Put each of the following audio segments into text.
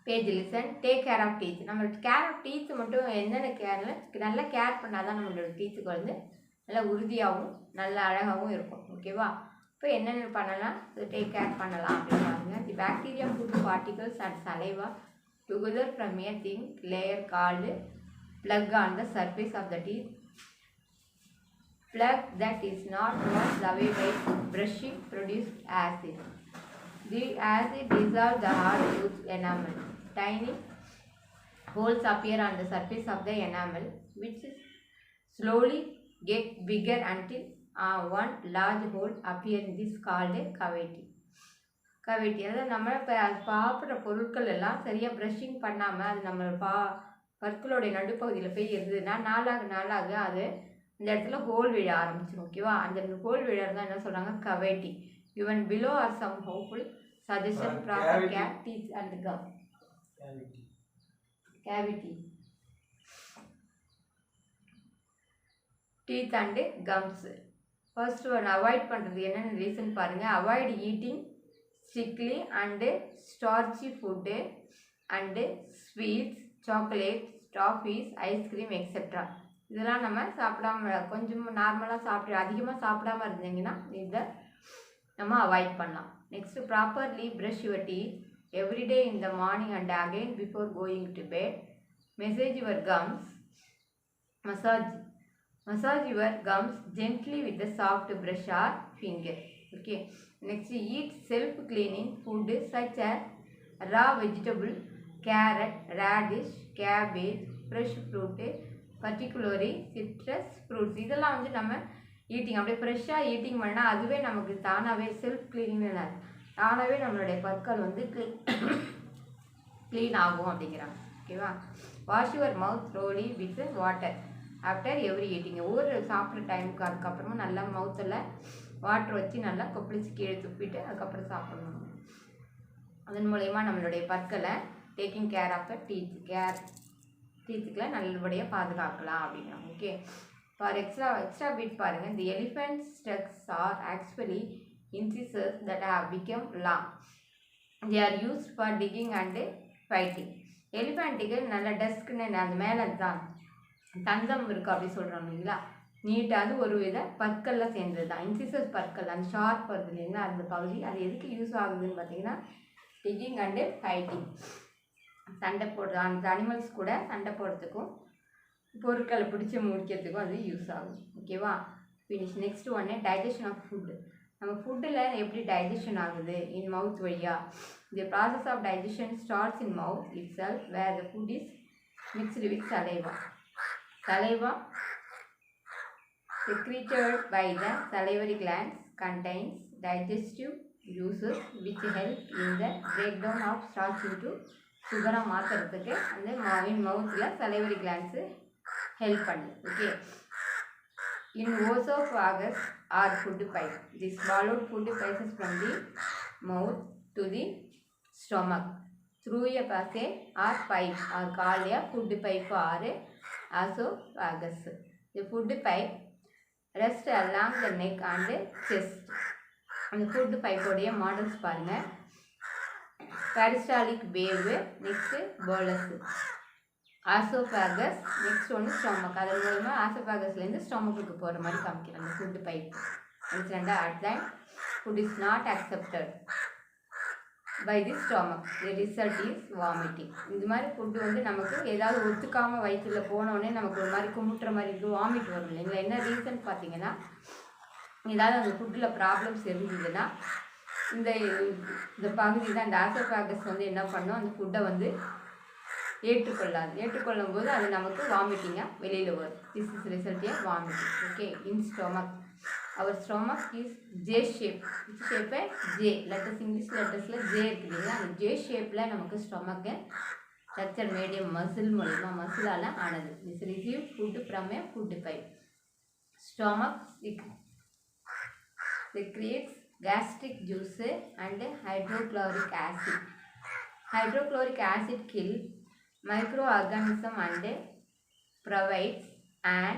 Page listen. Take care of teeth. நம்மளோட care of teeth மட்டும் என்னென்ன கேர்ல நல்லா கேர் பண்ணால் தான் நம்மளோட டீத்துக்கு வந்து நல்லா உறுதியாகவும் நல்லா அழகாகவும் இருக்கும். ஓகேவா? இப்போ என்னென்ன பண்ணலாம், டேக் கேர் பண்ணலாம் அப்படின்னாங்க. தி bacteria food particles and saliva together from A thing layer called plug on the surface of the teeth. Plug that is not washed away by brushing produced acid. The acid dissolves the hard tooth enamel. Tiny holes appear on the surface of the enamel, which slowly get bigger until one large hole appears in this called a cavity. கவிட்டி அதாவது நம்ம இப்போ சாப்பிட்ற பொருட்கள் எல்லாம் சரியாக brushing பண்ணாமல் அது நம்ம பற்களுடைய நடுப்பகுதியில் போய் இருந்ததுன்னா நாளாக அது இந்த இடத்துல ஹோல் விழ ஆரம்பிச்சிடும். ஓகேவா? அந்த ஹோல் விழறது தான் என்ன சொல்கிறாங்க, cavity. Even below are some hopeful suggestion proper care teeth and gum. Cavity teeth and gums. First one avoid பண்ணுறது என்னென்ன ரீசன் பாருங்கள். Avoid eating sticky and starchy food and sweets, chocolate, toffees, ice cream etcetera. இதெல்லாம் நம்ம சாப்பிடாம கொஞ்சம் நார்மலாக சாப்பிட்டு அதிகமாக சாப்பிடாம இருந்தீங்கன்னா இதை நம்ம அவாய்ட் பண்ணலாம். Next properly brush your teeth every day in the morning and again before going to bed. Massage your gums gently with the soft brush or finger. Okay. Next eat self cleaning food such as raw vegetable, carrot, radish, cabbage, fresh fruit, particularly citrus fruits. இதெல்லாம் வந்து நம்ம eating அப்படியே ஃப்ரெஷ்ஷாக eating பண்ணால் அதுவே நமக்கு தானாகவே self cleaning தானாகவே நம்மளுடைய பற்கள் வந்து க்ளீன் ஆகும் அப்படிங்கிறாங்க. ஓகேவா? Wash your mouth thoroughly with water after every eating. ஒவ்வொரு சாப்பிட்ற டைமுக்கு அதுக்கப்புறமா நல்லா மவுத்தில் வாட்டர் வச்சு நல்லா கொப்பளிச்சு கீழே துப்பிட்டு அதுக்கப்புறம் சாப்பிடணும். அதன் மூலயமா நம்மளுடைய பற்களை டேக்கிங் கேர் ஆஃப் த டீத்துக்களை நல்லபடியாக பாதுகாக்கலாம் அப்படிங்கிறாங்க. ஓகே. ஃபார் எக்ஸ்ட்ரா பிட் பாருங்கள். The elephant tusks are actually incisors that have become long. They are used for digging and fighting. எலிஃபெண்ட்டுக்கு நல்ல டஸ்க்குன்னு அந்த மேலே தான் தந்தம் இருக்குது அப்படி சொல்கிறாங்க இல்லைங்களா, நீட்டாக அது ஒரு வித பற்களில் சேர்ந்தது தான். இன்சிசஸ் பற்கள் அந்த ஷார்ப் வருது இல்லைங்களா, அந்த பகுதி அது எதுக்கு யூஸ் ஆகுதுன்னு பார்த்தீங்கன்னா டிகிங் அண்டு ஃபைட்டிங், சண்டை போடுறது. அந்த அனிமல்ஸ் கூட சண்டை போடுறதுக்கும் பொருட்களை பிடிச்சி முடிக்கிறதுக்கும் அது யூஸ் ஆகும். ஓகேவா? ஃபினிஷ். நெக்ஸ்ட் ஒன்று டைஜஷன் ஆஃப் ஃபுட்டு. நம்ம ஃபுட்டில் எப்படி டைஜஷன் ஆகுது? இன் மவுத் வழியாக. The process of digestion starts in mouth itself where the food is mixed with saliva. Saliva secreted by the salivary glands contains digestive juices which help in the breakdown of starch into sugar. மாற்றுறதுக்கு அந்த மவுத்தில் salivary glands help பண்ணுது. Okay. In esophagus or food pipe, the swallowed food passes from the mouth to the stomach through a passage or pipe are called a food pipe or esophagus. The food pipe rests along the neck and chest. அந்த food pipe உடைய models பாருங்கள். peristaltic valve, next bolus, esophagus, next ஒன்று stomach. அதன் மூலமாக esophagus-லேருந்து ஸ்டொமக்குக்கு போகிற மாதிரி காமிக்கிறாங்க food pipe. Next ரெண்டாவது அட்லைன் food is not accepted by the stomach. The result is vomiting. இந்த மாதிரி ஃபுட்டு வந்து நமக்கு ஏதாவது ஒத்துக்காமல் வயிற்றில் போனோடனே நமக்கு ஒரு மாதிரி கும்பிட்டுற மாதிரி இருக்குது, வாமிட் வரும் இல்லைங்களா. என்ன ரீசன் பார்த்தீங்கன்னா ஏதாவது அந்த ஃபுட்டில் ப்ராப்ளம்ஸ் இருந்ததுன்னா இந்த பகுதி தான் இந்த ஆசோஃபாகஸ் வந்து என்ன பண்ணும், அந்த ஃபுட்டை வந்து ஏற்றுக்கொள்ளும் போது அது நமக்கு வாமிட்டிங்காக வெளியில் வரும். This is result A vomiting. Okay. In stomach our stomach is J shape. which shape J letters English lettersல J இருக்குது. அந்த J shapeல நமக்கு ஸ்டொமக்கு ஸ்ட்ரக்சர் மீடியம் மசில் மூலமா மசிலால் ஆனது. this receive food from a food pipe. Stomach secretes gastric juice and hydrochloric acid. Hydrochloric acid kills microorganisms and provides an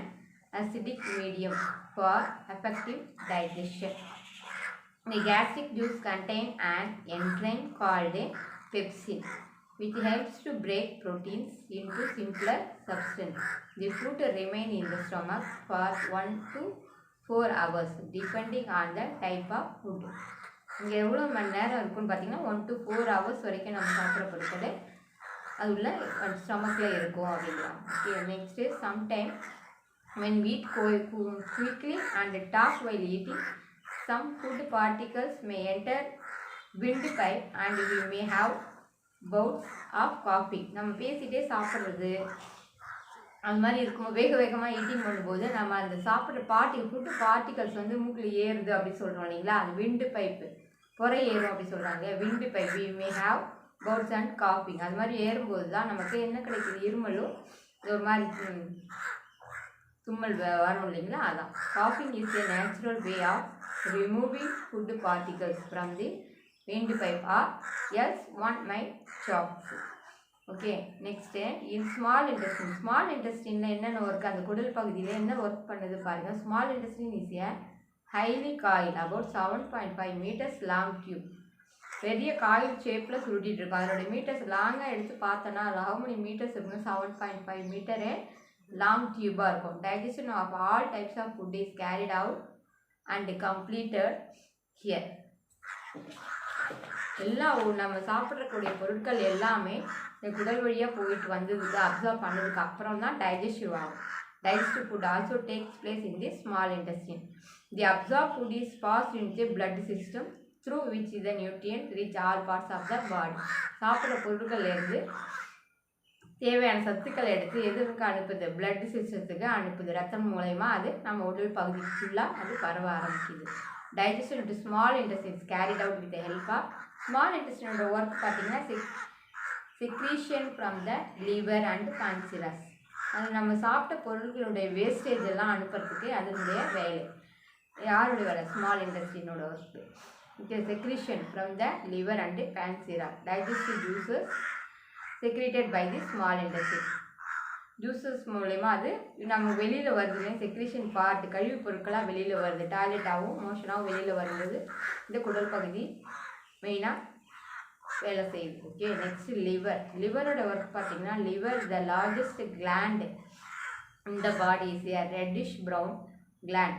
acidic medium for effective digestion. The gastric juice contains an enzyme called pepsin. which helps to break proteins into simpler substance. The food remains in the stomach for 1 to 4 hours depending on the type of food. இங்கே எவ்வளோ மணி நேரம் இருக்குன்னு பார்த்தீங்கன்னா 1 to 4 hours வரைக்கும் நம்ம சாப்பிட்ற பொருட்கள் அது உள்ள ஸ்டொமக்கில் இருக்கும் அப்படிங்கிறாங்க. Okay, next sometime when we eat quickly and talk while eating, some food particles may enter windpipe and we may have bouts of coughing. நம்ம பேசிகிட்டே சாப்பிட்றது அது மாதிரி இருக்கும். வேகமாக ஈட்டிங் பண்ணும்போது நம்ம அந்த சாப்பிட்ற ஃபுட்டு பார்ட்டிகல்ஸ் வந்து மூக்கில் ஏறுது அப்படின்னு சொல்கிறோம் இல்லைங்களா, அது விண்டு பைப்பு புறை ஏறும் அப்படி சொல்கிறாங்க. Windpipe we may have bouts and காஃபிங். அது மாதிரி ஏறும்போது தான் நமக்கு என்ன கிடைக்குது, இருமலும் ஒரு மாதிரி தும்மல் வரும் இல்லைங்களா, அதான். காஃபிங் is a natural way of removing food particles from the windpipe or else one might choke. Okay, next in small intestine. Small இன்டெஸ்டினில் என்னென்ன ஒர்க், அந்த குடல் பகுதியில் என்ன ஒர்க் பண்ணுது பாருங்கள். Small intestine is a highly coil about 7.5 meters long tube. பெரிய coil ஷேப்பில் சுருட்டிகிட்டு இருக்கும். அதனுடைய மீட்டர்ஸ் லாங்காக எடுத்து பார்த்தோன்னா அது how many meters இருக்குன்னு 7.5 meter லாங் டியூபாக இருக்கும். Digestion of all types of food is carried out and completed here. நம்ம சாப்பிட்றக்கூடிய பொருட்கள் எல்லாமே இந்த குடல் வழியாக போயிட்டு வந்ததுக்கு அப்சர்வ் பண்ணதுக்கு அப்புறம் தான் டைஜஸ்டிவ் ஆகும். Digestive food also takes place in the small intestine. The absorbed food is passed into the blood system through which the nutrients reach all parts of the body. சாப்பிட்ற பொருட்கள்லேருந்து தேவையான சத்துக்களை எடுத்து எதுக்கு அனுப்புது, பிளட் சிஸ்டத்துக்கு அனுப்புது. ரத்தம் மூலயமா அது நம்ம உடல் பகுதி ஃபுல்லாக அது பரவ ஆரம்பிக்குது. Digestion to small intestines carried out with help of small இன்டெஸ்டைனோட ஒர்க் பார்த்தீங்கன்னா secretion from the liver and pancreas. அது நம்ம சாப்பிட்ட பொருட்களுடைய வேஸ்டேஜ் எல்லாம் அனுப்புறதுக்கு அதனுடைய வேலை. யாருடைய வேலை, ஸ்மால் இன்டெஸ்டைனோட work. Okay, secretion from the liver and pancreas. Digestive juices secreted by the small intestine. Juices மூலயமா அது நம்ம வெளியில் வருது. செக்ரேஷன் பார்ட் கழிவுப் பொருட்களாக வெளியில் வருது. டாய்லெட்டாகவும் மோஷனாகவும் வெளியில் வரும்போது இந்த குடல் பகுதி மெயினாக வேலை செய்யுது. Okay, next liver. லிவரோட ஒர்க் பார்த்தீங்கன்னா liver the largest gland in the body is a reddish brown gland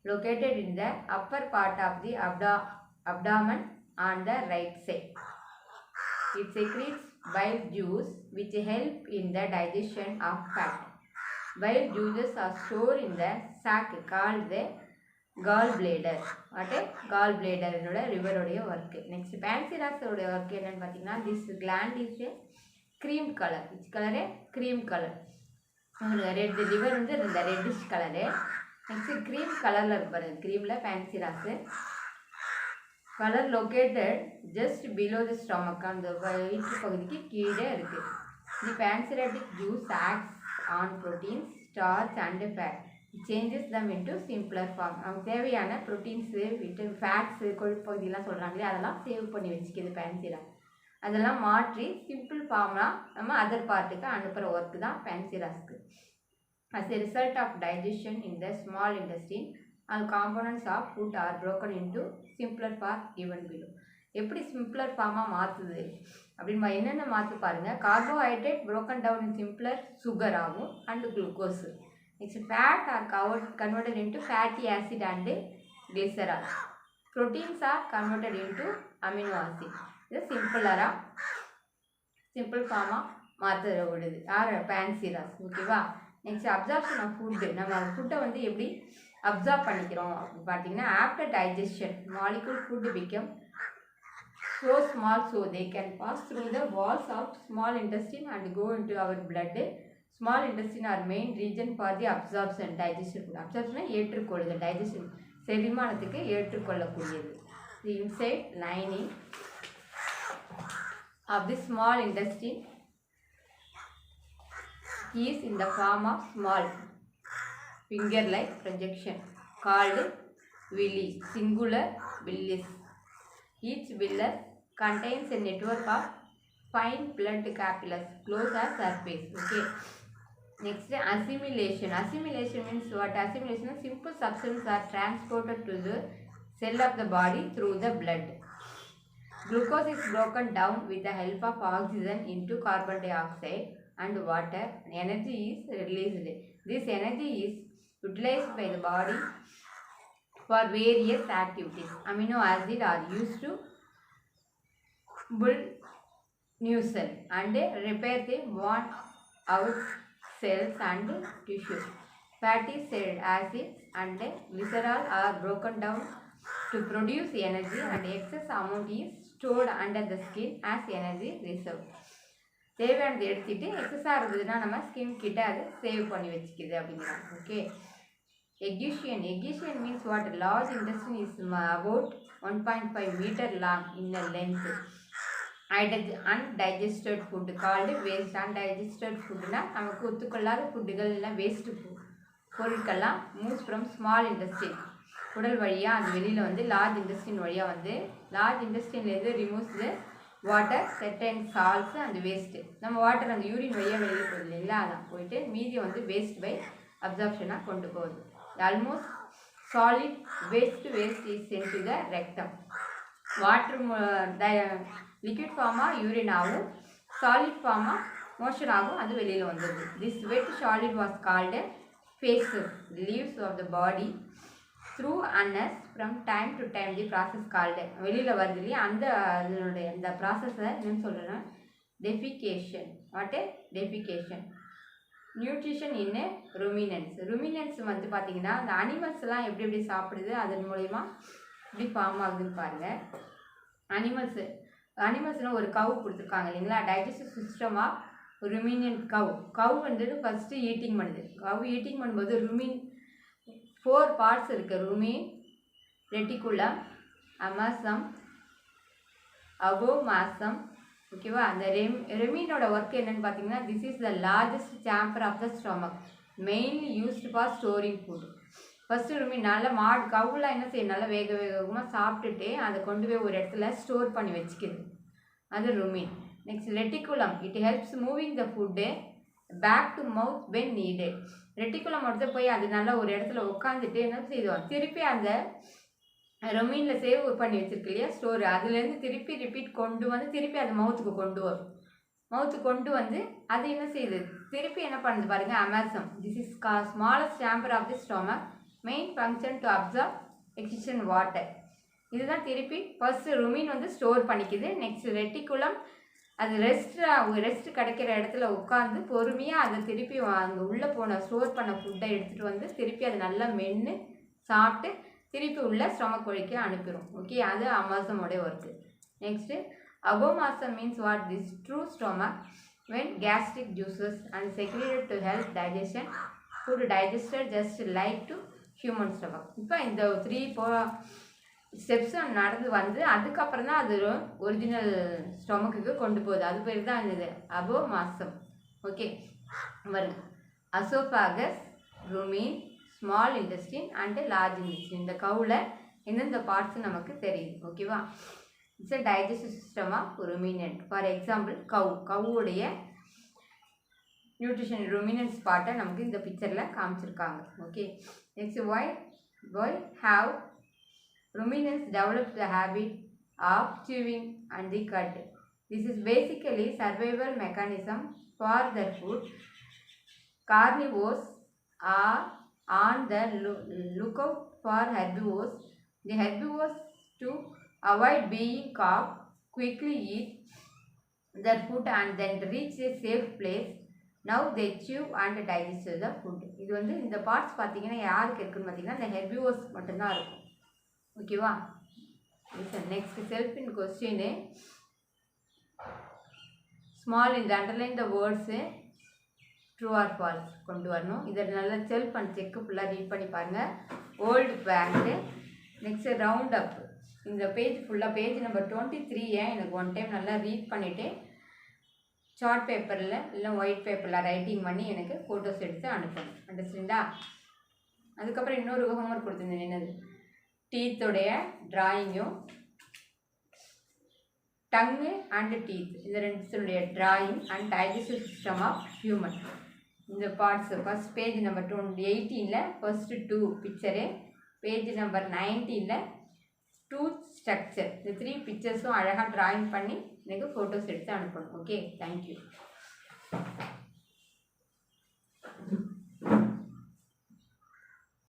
located in the upper part of the abdomen on the right side. It secretes bile juice which help in the digestion of fat. Bile juices are stored in the sac called the gallbladder. What a gallbladder is a liver work. Next, pancreas work என்னன்னு பார்த்தீங்கன்னா this gland is a cream color. Which color? Cream color. Red liver வந்து இந்த reddish color. Next, cream colorல இருக்கு. creamல pancreas. Color located just below the stomach. அந்த வயிற்று பகுதிக்கு கீழே இருக்கு. The pancreatic juice acts on proteins, starch and fat. It changes them into simpler form. நமக்கு தேவையான ப்ரோட்டீன்ஸ், ஃபேட்ஸ், கொழுப்பு பகுதியெல்லாம் சொல்கிறாங்களே அதெல்லாம் சேவ் பண்ணி வச்சுக்கிது pancreas. அதெல்லாம் மாற்றி சிம்பிள் ஃபார்ம்லாம் நம்ம அதர் பார்ட்டுக்கு அனுப்புகிற ஒர்க்கு தான் pancreasக்கு. As a result of digestion in the small intestine, all components of food are broken into simpler form given below. எப்படி சிம்பிளர் ஃபார்மாக மாற்றுது அப்படின்னு என்னென்ன மாற்று பாருங்கள். Carbohydrate broken down in simpler sugar ஆகும் and glucose. Next, fat are converted into fatty acid and glycerol. Proteins are converted into amino acid. இது simple ஃபார்மாக மாற்ற விடுது யார், pancreas. ஓகேவா. Next, absorption of food. நம்ம ஃபுட்டை வந்து எப்படி அப்சார்ப் பண்ணிக்கிறோம் அப்படின்னு பார்த்தீங்கன்னா after digestion molecule food become so small so they can pass through the walls of small intestine and go into our blood. Small intestine are main region for the absorption digestion. Absorption ஏற்றுக்கொள்ளுது, digestion செரிமானத்துக்கு ஏற்றுக்கொள்ளக்கூடியது. The inside lining of the small intestine is in the form of small finger-like projection called villi, singular villis. Each villus contains a network of fine blood capillaries close at surface. Okay. Next, assimilation. Assimilation means what? Assimilation is simple substances are transported to the cell of the body through the blood. Glucose is broken down with the help of oxygen into carbon dioxide and water. Energy is released. This energy is utilized by the body for various activities. Amino acids are used to build new cell and repair the worn out cells and tissues. Fatty acids and glycerol are broken down to produce energy, and excess amount is stored under the skin as energy reserve. தேவையானது எடுத்துட்டு எக்ஸஸாக இருந்ததுன்னா நம்ம skin கிட்ட அதை save பண்ணி வச்சுக்கிது அப்படிங்கிறாங்க. Okay. Egestion means what? Large intestine is about 1.5 meter long in the length. Undigested food called waste. Undigested food நமக்கு ஒத்துக்கொள்ளாத ஃபுட்டுகள் இல்லை வேஸ்ட்டு பொருட்கள்லாம் மூவ்ஸ் ஃப்ரம் ஸ்மால் இன்டெஸ்டின் உடல் வழியாக அது வெளியில் வந்து லார்ஜ் இன்டெஸ்டின் வழியாக வந்து லார்ஜ் இன்டெஸ்டின்லேருந்து removes the water certain salts அந்த வேஸ்ட்டு. நம்ம வாட்டர் அந்த யூரின் வழியாக வெளியில் போகுது இல்லைங்களா, அதான் போயிட்டு மீதி வந்து வேஸ்ட் பை அப்சார்ப்ஷனாக கொண்டு போகுது. Almost solid waste is sent to the rectum. Water liquid ஃபார்மாக யூரின் ஆகும், சாலிட் ஃபார்மாக மோஷன் ஆகும், அது வெளியில் வந்துடுது. This wet solid was called phases, leaves of the body through anus from time to time. the process called வெளியில் வருது இல்லையா, அதனுடைய அந்த ப்ராசஸை என்னன்னு சொல்கிறேன்னா defecation. What defecation. Nutrition in ruminants வந்து பார்த்திங்கன்னா அந்த அனிமல்ஸ்லாம் எப்படி எப்படி சாப்பிடுது, அதன் மூலயமா எப்படி ஃபார்ம் ஆகுதுன்னு பாருங்கள். அனிமல்ஸ்னால் ஒரு கவு கொடுத்துருக்காங்க இல்லைங்களா, டைஜஸ்டிவ் சிஸ்டம் ஆஃப் ருமினன்ட் கவு வந்து ஃபஸ்ட்டு ஈட்டிங் பண்ணுது. ஈட்டிங் பண்ணும்போது 4 பார்ட்ஸ் இருக்குது. Rumen, reticulum, omasum, abomasum. ஓகேவா. அந்த ரெமினோட ஒர்க் என்னென்னு பார்த்தீங்கன்னா, this is the largest chamber of the stomach, mainly used for storing food. First rumen நல்லா கவுலாம் என்ன செய்யும், நல்லா வேகமாக சாப்பிட்டுட்டு அதை கொண்டு போய் ஒரு இடத்துல ஸ்டோர் பண்ணி வச்சுக்கிது, அது rumen. Next reticulum, it helps moving the food back to mouth when needed. Reticulum எடுத்து போய் அது நல்லா ஒரு இடத்துல உட்காந்துட்டு என்ன செய்வோம், திருப்பி அந்த ருமினில் சேவ் பண்ணி வச்சுருக்கு இல்லையா ஸ்டோர், அதுலேருந்து திருப்பி ரிப்பீட் கொண்டு வந்து திருப்பி அது மவுத்துக்கு கொண்டு வந்து அது என்ன செய்யுது, திருப்பி என்ன பண்ணுது பாருங்கள், omasum. This is smallest chamber of the stomach, main function to absorb excision water. இதுதான் திருப்பி ஃபர்ஸ்ட் ருமின் வந்து ஸ்டோர் பண்ணிக்குது. நெக்ஸ்ட் ரெட்டிகுலம் அது ரெஸ்ட் கிடைக்கிற இடத்துல உட்காந்து பொறுமையாக அதை திருப்பி அங்கே உள்ளே ஸ்டோர் பண்ண ஃபுட்டை எடுத்துகிட்டு வந்து திருப்பி அதை நல்லா மென்று சாப்பிட்டு திருப்பி உள்ள ஸ்டொமக் வழிக்கு அனுப்பிடும். ஓகே, அது அமாசமோடைய work. Next abomasum means what? This true stomach when gastric juices and secreted to help digestion, food digested just like to human stomach. இப்போ இந்த 3-4 ஸ்டெப்ஸும் நடந்து வந்து அதுக்கப்புறம் தான் அது ஒரிஜினல் ஸ்டொமக்குக்கு கொண்டு போகுது. அது பேர் தான் இது அகோமாசம். ஓகே, வருங்க. Oesophagus, rumen, small intestine and large intestine. இந்த கவுவில் எந்தெந்த பார்ட்ஸ் நமக்கு தெரியுது. ஓகேவா. It's a digestive system of ruminant. For example கவுவுடைய நியூட்ரிஷன் ருமினன்ஸ் பார்ட்டை நமக்கு இந்த பிக்சரில் காமிச்சிருக்காங்க. Okay, next why have ruminants developed the habit of chewing and the cud? This is basically survival mechanism for their food. Carnivores are on the lookout for herbivores. The herbivores, to avoid being caught, quickly eat their food and then reach a safe place. Now they chew and digest the food. இது வந்து இந்த parts பார்த்தீங்கன்னா யாருக்கு இருக்குன்னு பார்த்தீங்கன்னா இந்த herbivores மட்டும்தான் இருக்கும். ஓகேவா. Next self in question small இந்த underline the words true or false கொண்டு வரணும். இதை நல்லா செல்ஃப் அண்ட் செக்கு ஃபுல்லாக ரீட் பண்ணி பாருங்கள். Word bank. Next round up. இந்த பேஜ் ஃபுல்லாக பேஜ் நம்பர் 23 எனக்கு ஒன் டைம் நல்லா ரீட் பண்ணிவிட்டு சார்ட் பேப்பரில் இல்லை ஒயிட் பேப்பரில் ரைட்டிங் பண்ணி எனக்கு ஃபோட்டோஸ் எடுத்து அனுப்பணும். அண்டர்ஸ்டாண்டா. அதுக்கப்புறம் இன்னொரு ஹோம்ஒர்க் கொடுத்துருந்தேன். என்னது? டீத்தோடைய ட்ராயிங்கும் டங்கு அண்டு டீத் இந்த ரெண்டுடைய drawing and digestive system of human. இந்த parts first page number 18 first 2 picture, page number 19 tooth structure. இந்த 3 பிக்சர்ஸும் அழகாக ட்ராயிங் பண்ணி எனக்கு ஃபோட்டோஸ் எடுத்து அனுப்பணும். Okay, thank you.